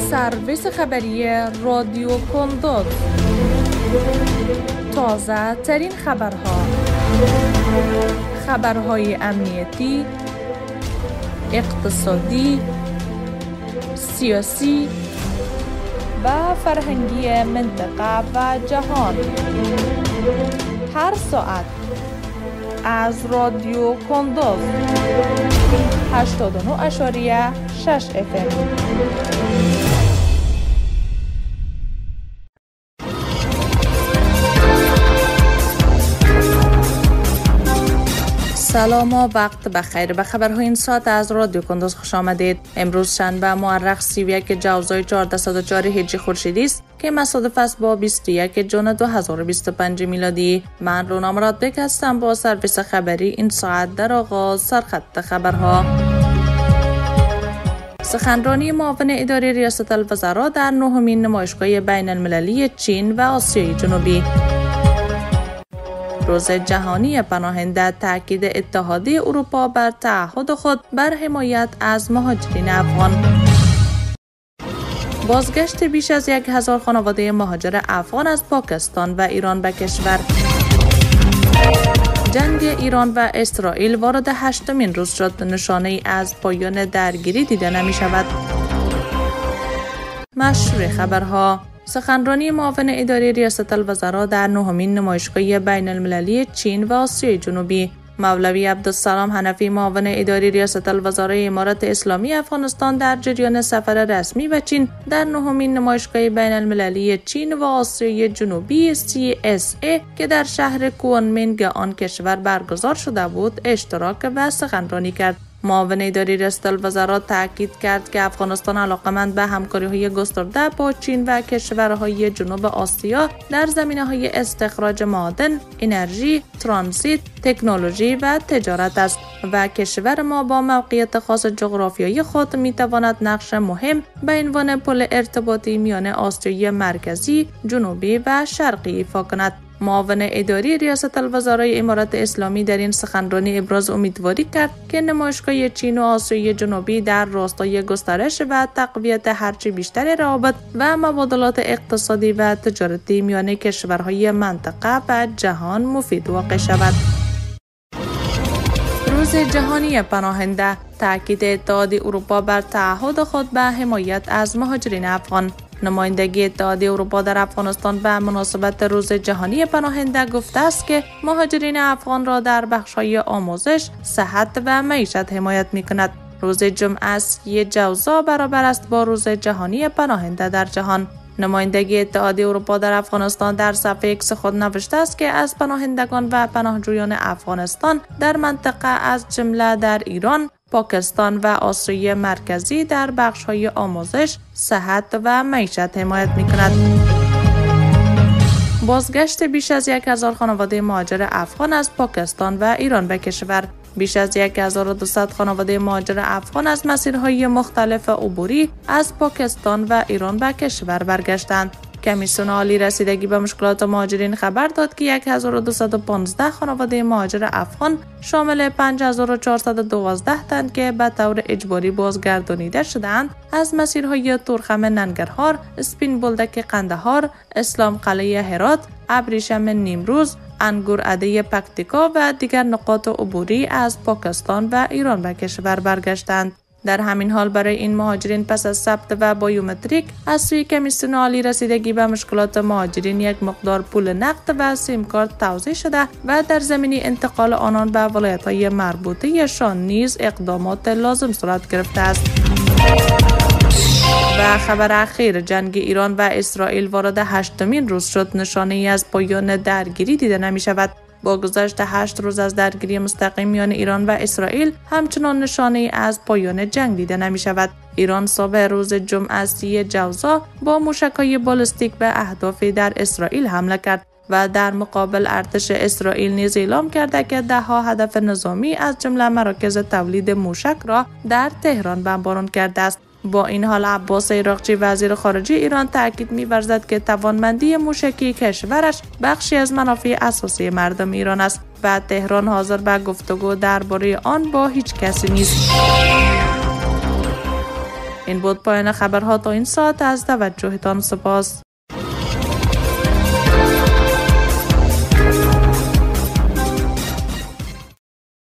سرویس خبری رادیو کندوز، تازه ترین خبرها، خبرهای امنیتی، اقتصادی، سیاسی و فرهنگی منطقه و جهان. هر ساعت از رادیو کندوز 89.6 FM. سلام و وقت بخیر. به خبرهای این ساعت از رادیو کندوز خوش آمدید. امروز شنبه مورخ 31 جوزای 1404 هجری خورشیدی است که مصادف است با 21 جون 2025 میلادی. من رونا مرادبک هستم با سرویس خبری این ساعت. در آغاز سرخط خبرها. سخنرانی معاون اداری ریاست الوزراء در 9مین نمایشگاه بین المللی چین و آسیای جنوبی. روز جهانی پناهنده، تاکید اتحادیه اروپا بر تعهد خود بر حمایت از مهاجرین افغان. بازگشت بیش از 1000 خانواده مهاجر افغان از پاکستان و ایران به کشور. جنگ ایران و اسرائیل وارد 8مین روز شد، نشانه ای از پایان درگیری دیده نمی شود. مشروع خبرها. سخنرانی معاون اداری ریاست الوزراء در 9مین نمایشگاه بین المللی چین و آسیای جنوبی. مولوی عبدالسلام حنفی، معاون اداری ریاست الوزراء امارات اسلامی افغانستان، در جریان سفر رسمی به چین در 9مین نمایشگاه بین المللی چین و آسیای جنوبی CSA که در شهر کوانمینگ آن کشور برگزار شده بود اشتراک و سخنرانی کرد. معاون اداری ریاست الوزراء تاکید کرد که افغانستان علاقمند به همکاری‌های گسترده با چین و کشورهای جنوب آسیا در زمینه‌های استخراج معادن، انرژی، ترانزیت، تکنولوژی و تجارت است و کشور ما با موقعیت خاص جغرافیایی خود می‌تواند نقش مهم به عنوان پل ارتباطی میان آسیای مرکزی، جنوبی و شرقی ایفا کند. معاون اداری ریاست الوزراء امارات اسلامی در این سخنرانی ابراز امیدواری کرد که نمایشگاه چین و آسیای جنوبی در راستای گسترش و تقویت هرچه بیشتر روابط و مبادلات اقتصادی و تجارتی میان کشورهای منطقه و جهان مفید واقع شود. روز جهانی پناهنده، تاکید اتحادیه اروپا بر تعهد خود به حمایت از مهاجرین افغان. نمایندگی اتحادیه اروپا در افغانستان به مناسبت روز جهانی پناهنده گفته است که مهاجرین افغان را در بخش‌های آموزش، صحت و معیشت حمایت می‌کند. روز جمعه 3 جوزا برابر است با روز جهانی پناهنده در جهان. نمایندگی اتحادیه اروپا در افغانستان در صفحه ایکس خود نوشته است که از پناهندگان و پناهجویان افغانستان در منطقه از جمله در ایران، پاکستان و آسیای مرکزی در بخش‌های آموزش، صحت و معیشت حمایت می‌کند. بازگشت بیش از 1000 خانواده مهاجر افغان از پاکستان و ایران به کشور. بیش از 1200 خانواده مهاجر افغان از مسیرهای مختلف عبوری از پاکستان و ایران به کشور برگشتند. کمیسیون عالی رسیدگی به مشکلات مهاجرین خبر داد که 1215 خانواده مهاجر افغان شامل 5412 تن که به طور اجباری بازگردانیده شدند از مسیرهای تورخم ننگرهار، اسپین بولدک قندهار، اسلام قلعه هرات، ابریشم نیمروز، انگور عده پکتیکا و دیگر نقاط عبوری از پاکستان و ایران به کشور برگشتند. در همین حال برای این مهاجرین پس از ثبت و بایومتریک از سوی کمیسیون عالی رسیدگی به مشکلات مهاجرین یک مقدار پول نقد و سیم کارت توزیع شده و در زمینه انتقال آنان به ولایت‌های مربوطه شان نیز اقدامات لازم صورت گرفته است. و خبر اخیر، جنگ ایران و اسرائیل وارد 8مین روز شد، نشانه ای از پایان درگیری دیده نمی شود. با گذشت 8 روز از درگیری مستقیم میان ایران و اسرائیل همچنان نشانه ای از پایان جنگ دیده نمی شود. ایران صبح روز جمعه 3 جوزا با موشک‌های بالستیک به اهدافی در اسرائیل حمله کرد و در مقابل ارتش اسرائیل نیز اعلام کرده که 10 هدف نظامی از جمله مراکز تولید موشک را در تهران بمباران کرده است. با این حال عباس عراقچی وزیر خارجه ایران تاکید می‌ورزد که توانمندی موشکی کشورش بخشی از منافع اساسی مردم ایران است و تهران حاضر به گفتگو درباره آن با هیچ کسی نیست. این بود پایان خبرها تا این ساعت. از توجهتان سپاس.